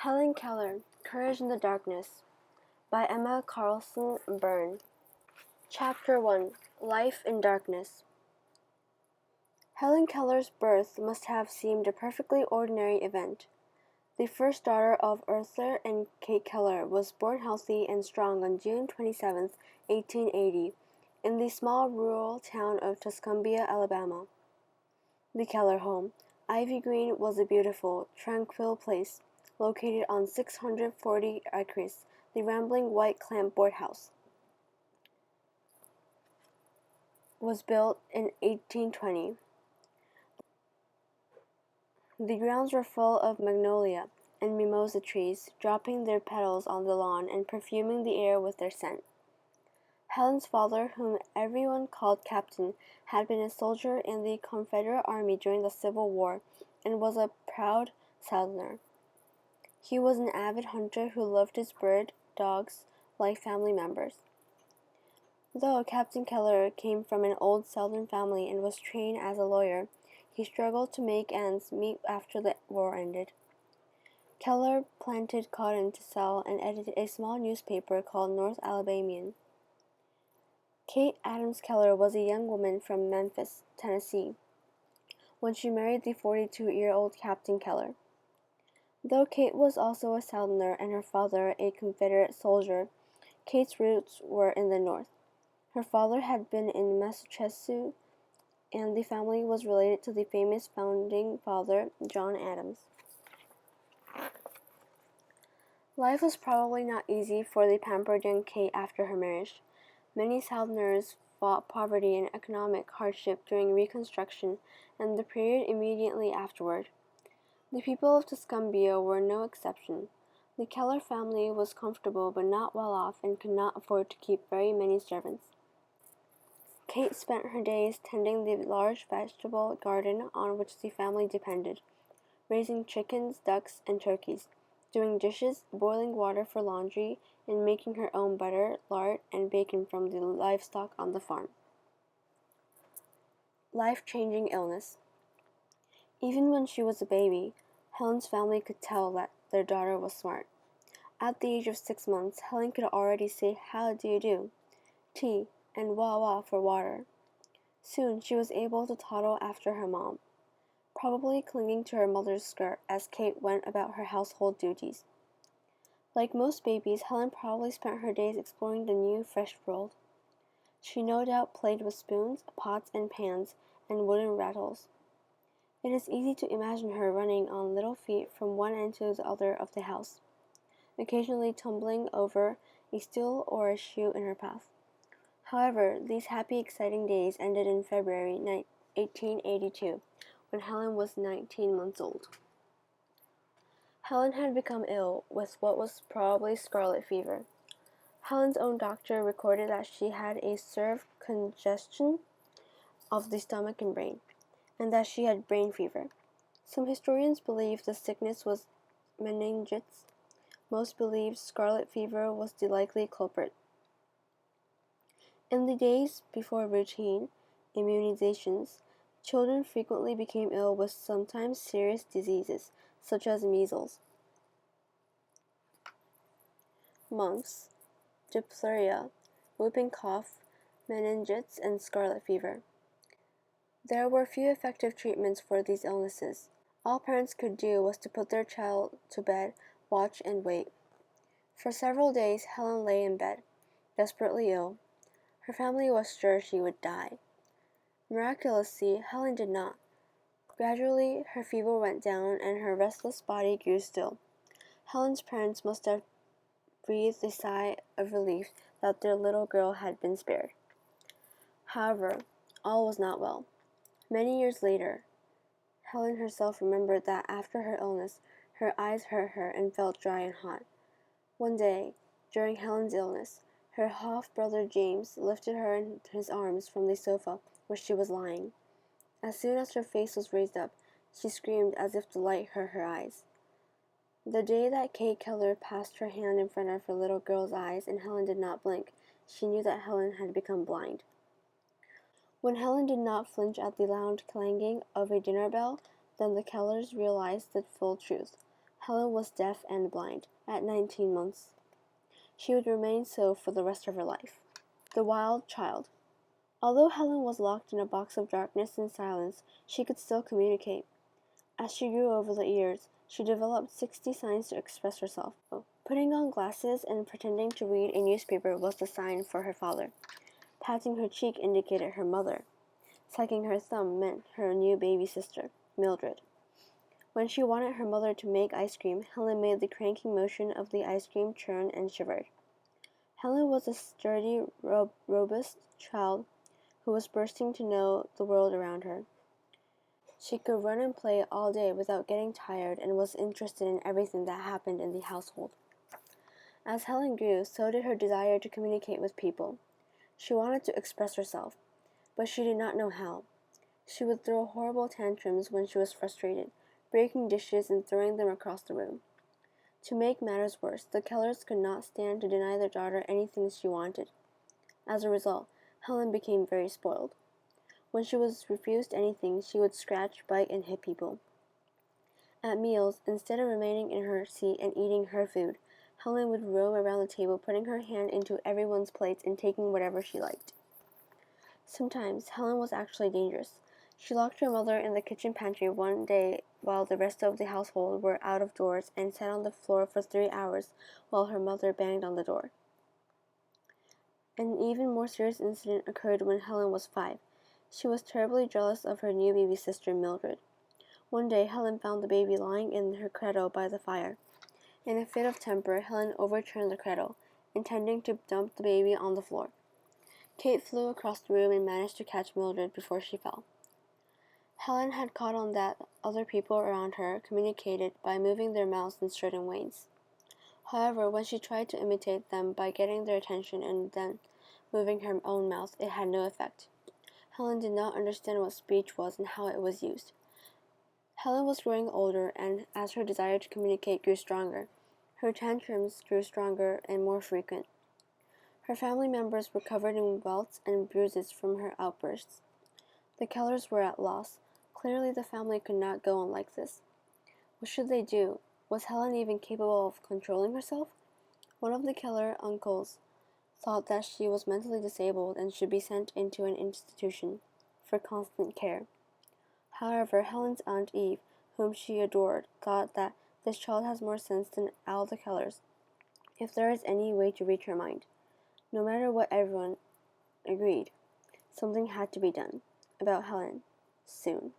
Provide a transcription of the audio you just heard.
Helen Keller, Courage in the Darkness, by Emma Carlson Byrne. Chapter 1, Life in Darkness. Helen Keller's birth must have seemed a perfectly ordinary event. The first daughter of Arthur and Kate Keller was born healthy and strong on June 27, 1880, in the small rural town of Tuscumbia, Alabama. The Keller home, Ivy Green, was a beautiful, tranquil place, located on 640 acres, the rambling white clapboard house was built in 1820. The grounds were full of magnolia and mimosa trees, dropping their petals on the lawn and perfuming the air with their scent. Helen's father, whom everyone called Captain, had been a soldier in the Confederate Army during the Civil War and was a proud Southerner. He was an avid hunter who loved his bird dogs like family members. Though Captain Keller came from an old Southern family and was trained as a lawyer, he struggled to make ends meet after the war ended. Keller planted cotton to sell and edited a small newspaper called North Alabamian. Kate Adams Keller was a young woman from Memphis, Tennessee, when she married the 42-year-old Captain Keller. Though Kate was also a Southerner and her father a Confederate soldier, Kate's roots were in the North. Her father had been in Massachusetts, and the family was related to the famous founding father, John Adams. Life was probably not easy for the pampered young Kate after her marriage. Many Southerners fought poverty and economic hardship during Reconstruction and the period immediately afterward. The people of Tuscumbia were no exception. The Keller family was comfortable but not well off and could not afford to keep very many servants. Kate spent her days tending the large vegetable garden on which the family depended, raising chickens, ducks, and turkeys, doing dishes, boiling water for laundry, and making her own butter, lard, and bacon from the livestock on the farm. Life-changing illness. Even when she was a baby, Helen's family could tell that their daughter was smart. At the age of 6 months, Helen could already say "How do you do?" tea, and "wah wah" for water. Soon she was able to toddle after her mom, probably clinging to her mother's skirt as Kate went about her household duties. Like most babies, Helen probably spent her days exploring the new, fresh world. She no doubt played with spoons, pots and pans, and wooden rattles. It is easy to imagine her running on little feet from one end to the other of the house, occasionally tumbling over a stool or a shoe in her path. However, these happy, exciting days ended in February 1882, when Helen was 19 months old. Helen had become ill with what was probably scarlet fever. Helen's own doctor recorded that she had a severe congestion of the stomach and brain, and that she had brain fever. Some historians believe the sickness was meningitis. Most believed scarlet fever was the likely culprit. In the days before routine immunizations, children frequently became ill with sometimes serious diseases, such as measles, mumps, diphtheria, whooping cough, meningitis, and scarlet fever. There were few effective treatments for these illnesses. All parents could do was to put their child to bed, watch, and wait. For several days Helen lay in bed, desperately ill. Her family was sure she would die. Miraculously, Helen did not. Gradually, her fever went down and her restless body grew still. Helen's parents must have breathed a sigh of relief that their little girl had been spared. However, all was not well. Many years later, Helen herself remembered that after her illness, her eyes hurt her and felt dry and hot. One day, during Helen's illness, her half-brother James lifted her in his arms from the sofa where she was lying. As soon as her face was raised up, she screamed as if the light hurt her eyes. The day that Kate Keller passed her hand in front of her little girl's eyes and Helen did not blink, she knew that Helen had become blind. When Helen did not flinch at the loud clanging of a dinner bell, then the Kellers realized the full truth. Helen was deaf and blind at 19 months. She would remain so for the rest of her life. The Wild Child. Although Helen was locked in a box of darkness and silence, she could still communicate. As she grew over the years, she developed 60 signs to express herself. Putting on glasses and pretending to read a newspaper was the sign for her father. Patting her cheek indicated her mother. Sucking her thumb meant her new baby sister, Mildred. When she wanted her mother to make ice cream, Helen made the cranking motion of the ice cream churn and shivered. Helen was a sturdy, robust child who was bursting to know the world around her. She could run and play all day without getting tired and was interested in everything that happened in the household. As Helen grew, so did her desire to communicate with people. She wanted to express herself, but she did not know how. She would throw horrible tantrums when she was frustrated, breaking dishes and throwing them across the room. To make matters worse, the Kellers could not stand to deny their daughter anything she wanted. As a result, Helen became very spoiled. When she was refused anything, she would scratch, bite, and hit people. At meals, instead of remaining in her seat and eating her food, Helen would roam around the table, putting her hand into everyone's plates and taking whatever she liked. Sometimes, Helen was actually dangerous. She locked her mother in the kitchen pantry one day while the rest of the household were out of doors and sat on the floor for 3 hours while her mother banged on the door. An even more serious incident occurred when Helen was 5. She was terribly jealous of her new baby sister, Mildred. One day, Helen found the baby lying in her cradle by the fire. In a fit of temper, Helen overturned the cradle, intending to dump the baby on the floor. Kate flew across the room and managed to catch Mildred before she fell. Helen had caught on that other people around her communicated by moving their mouths in certain ways. However, when she tried to imitate them by getting their attention and then moving her own mouth, it had no effect. Helen did not understand what speech was and how it was used. Helen was growing older, and as her desire to communicate grew stronger, her tantrums grew stronger and more frequent. Her family members were covered in welts and bruises from her outbursts. The Kellers were at loss. Clearly the family could not go on like this. What should they do? Was Helen even capable of controlling herself? One of the Keller uncles thought that she was mentally disabled and should be sent into an institution for constant care. However, Helen's Aunt Eve, whom she adored, thought that this child has more sense than all the Kellers, if there is any way to reach her mind. No matter what everyone agreed, something had to be done about Helen soon.